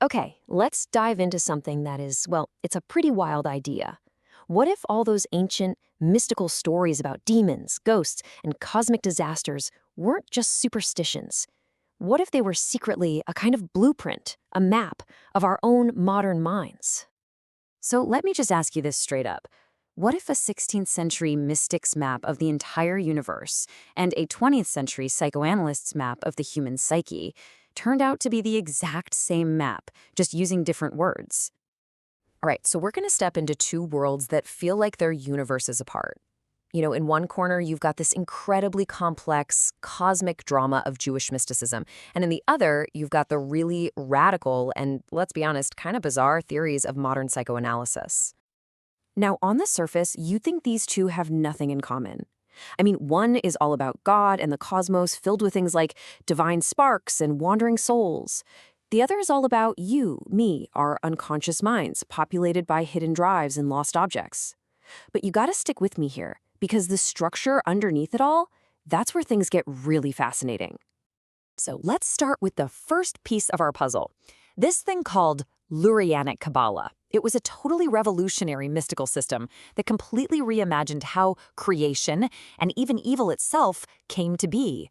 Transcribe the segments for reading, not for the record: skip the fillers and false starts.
Okay, let's dive into something that is, well, it's a pretty wild idea. What if all those ancient, mystical stories about demons, ghosts, and cosmic disasters weren't just superstitions? What if they were secretly a kind of blueprint, a map of our own modern minds? So let me just ask you this straight up. What if a 16th century mystic's map of the entire universe and a 20th century psychoanalyst's map of the human psyche turned out to be the exact same map, just using different words? All right, so we're going to step into two worlds that feel like they're universes apart. In one corner, you've got this incredibly complex cosmic drama of Jewish mysticism. And in the other, you've got the really radical and, let's be honest, kind of bizarre theories of modern psychoanalysis. Now, on the surface, you think these two have nothing in common. I mean, one is all about God and the cosmos filled with things like divine sparks and wandering souls. The other is all about you, me, our unconscious minds, populated by hidden drives and lost objects. But you gotta stick with me here, because the structure underneath it all, that's where things get really fascinating. So let's start with the first piece of our puzzle. This thing called Lurianic Kabbalah. It was a totally revolutionary mystical system that completely reimagined how creation, and even evil itself, came to be.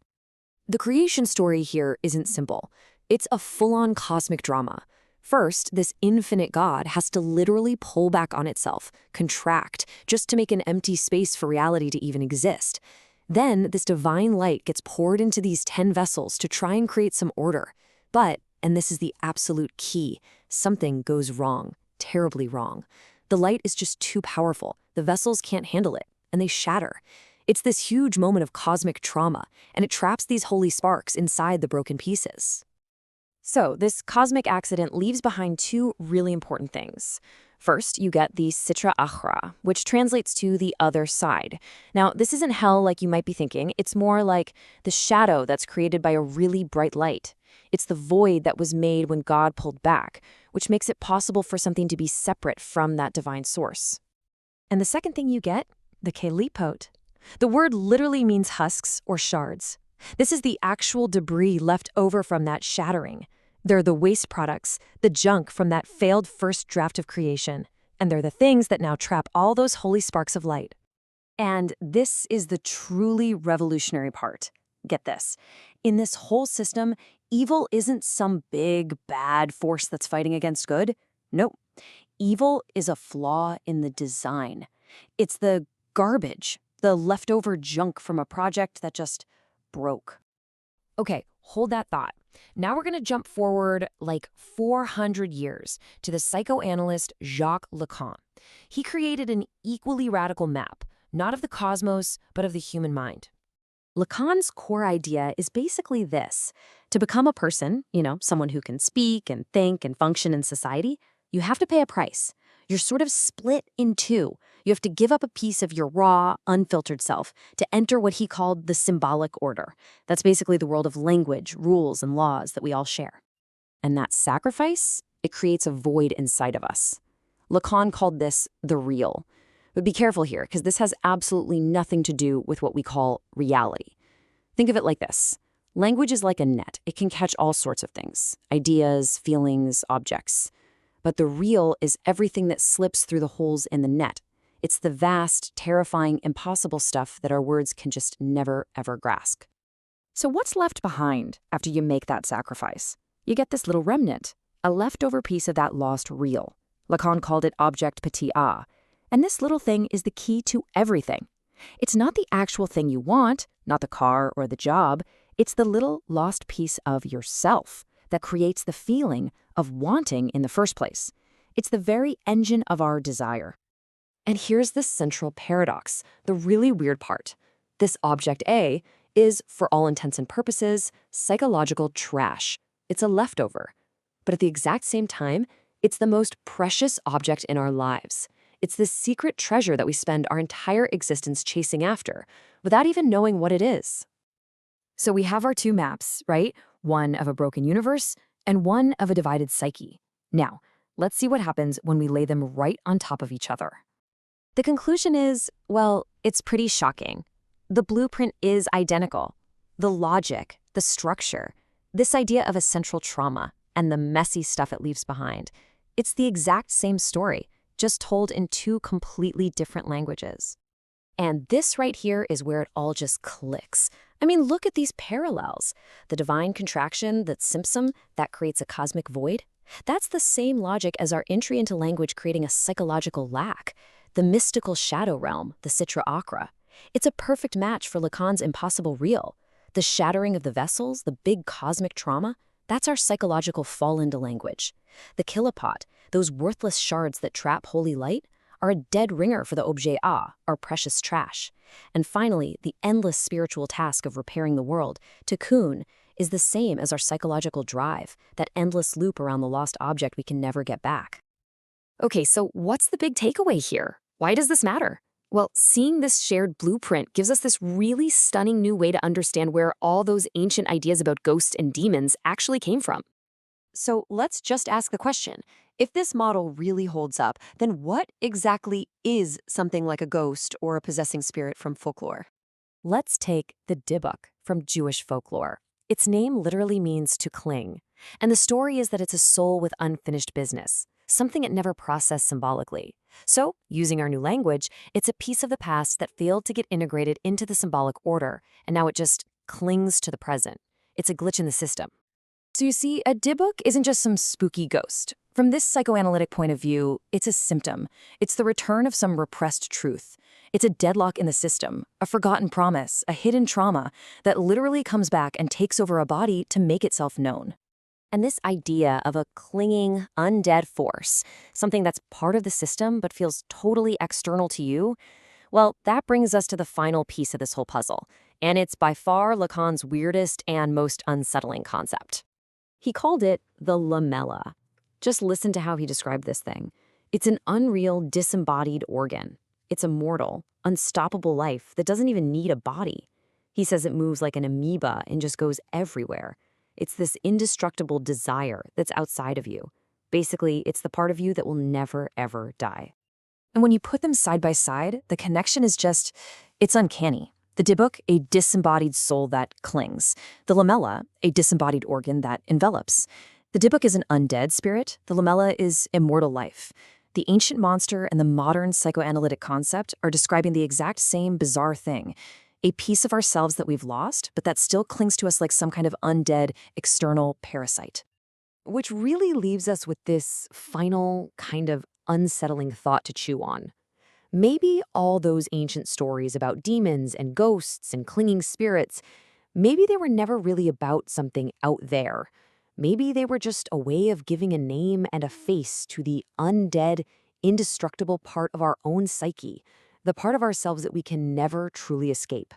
The creation story here isn't simple. It's a full-on cosmic drama. First, this infinite God has to literally pull back on itself, contract, just to make an empty space for reality to even exist. Then, this divine light gets poured into these 10 vessels to try and create some order. But, and this is the absolute key, something goes wrong, terribly wrong. The light is just too powerful. The vessels can't handle it, and they shatter. It's this huge moment of cosmic trauma, and it traps these holy sparks inside the broken pieces. So, this cosmic accident leaves behind two really important things. First, you get the Sitra Achra, which translates to the other side. Now, this isn't hell like you might be thinking. It's more like the shadow that's created by a really bright light. It's the void that was made when God pulled back, which makes it possible for something to be separate from that divine source. And the second thing you get, the Kelippot. The word literally means husks or shards. This is the actual debris left over from that shattering. They're the waste products, the junk from that failed first draft of creation. And they're the things that now trap all those holy sparks of light. And this is the truly revolutionary part. Get this. In this whole system, evil isn't some big, bad force that's fighting against good. Nope. Evil is a flaw in the design. It's the garbage, the leftover junk from a project that just broke. Okay, hold that thought. Now we're going to jump forward like 400 years to the psychoanalyst Jacques Lacan. He created an equally radical map, not of the cosmos, but of the human mind. Lacan's core idea is basically this. To become a person, someone who can speak and think and function in society, you have to pay a price. You're sort of split in two. You have to give up a piece of your raw, unfiltered self to enter what he called the symbolic order. That's basically the world of language, rules, and laws that we all share. And that sacrifice, it creates a void inside of us. Lacan called this the real. But be careful here, because this has absolutely nothing to do with what we call reality. Think of it like this. Language is like a net. It can catch all sorts of things, ideas, feelings, objects. But the real is everything that slips through the holes in the net. It's the vast, terrifying, impossible stuff that our words can just never, ever grasp. So what's left behind after you make that sacrifice? You get this little remnant, a leftover piece of that lost real. Lacan called it objet petit. And this little thing is the key to everything. It's not the actual thing you want, not the car or the job. It's the little lost piece of yourself that creates the feeling of wanting in the first place. It's the very engine of our desire. And here's the central paradox, the really weird part. This object A is, for all intents and purposes, psychological trash. It's a leftover. But at the exact same time, it's the most precious object in our lives. It's this secret treasure that we spend our entire existence chasing after, without even knowing what it is. So we have our two maps, right? One of a broken universe and one of a divided psyche. Now, let's see what happens when we lay them right on top of each other. The conclusion is, well, it's pretty shocking. The blueprint is identical. The logic, the structure, this idea of a central trauma, and the messy stuff it leaves behind. It's the exact same story, just told in two completely different languages. And this right here is where it all just clicks. I mean, look at these parallels. The divine contraction, that symptom, that creates a cosmic void. That's the same logic as our entry into language creating a psychological lack. The mystical shadow realm, the Sitra Achra. It's a perfect match for Lacan's impossible real. The shattering of the vessels, the big cosmic trauma, that's our psychological fall into language. The Kelippot, those worthless shards that trap holy light, are a dead ringer for the objet, our precious trash. And finally, the endless spiritual task of repairing the world, tikkun, is the same as our psychological drive, that endless loop around the lost object we can never get back. Okay, so what's the big takeaway here? Why does this matter? Well, seeing this shared blueprint gives us this really stunning new way to understand where all those ancient ideas about ghosts and demons actually came from. So let's just ask the question. If this model really holds up, then what exactly is something like a ghost or a possessing spirit from folklore? Let's take the Dybbuk from Jewish folklore. Its name literally means to cling. And the story is that it's a soul with unfinished business, something it never processed symbolically. So, using our new language, it's a piece of the past that failed to get integrated into the symbolic order, and now it just clings to the present. It's a glitch in the system. So you see, a Dybbuk isn't just some spooky ghost. From this psychoanalytic point of view, it's a symptom. It's the return of some repressed truth. It's a deadlock in the system, a forgotten promise, a hidden trauma that literally comes back and takes over a body to make itself known. And this idea of a clinging, undead force, something that's part of the system but feels totally external to you, well, that brings us to the final piece of this whole puzzle. And it's by far Lacan's weirdest and most unsettling concept. He called it the Lamella. Just listen to how he described this thing. It's an unreal, disembodied organ. It's a mortal, unstoppable life that doesn't even need a body. He says it moves like an amoeba and just goes everywhere. It's this indestructible desire that's outside of you. Basically, it's the part of you that will never, ever die. And when you put them side by side, the connection is just, it's uncanny. The Dybbuk, a disembodied soul that clings. The Lamella, a disembodied organ that envelops. The Dybbuk is an undead spirit. The Lamella is immortal life. The ancient monster and the modern psychoanalytic concept are describing the exact same bizarre thing. A piece of ourselves that we've lost, but that still clings to us like some kind of undead external parasite. Which really leaves us with this final kind of unsettling thought to chew on. Maybe all those ancient stories about demons and ghosts and clinging spirits, maybe they were never really about something out there. Maybe they were just a way of giving a name and a face to the undead, indestructible part of our own psyche, the part of ourselves that we can never truly escape.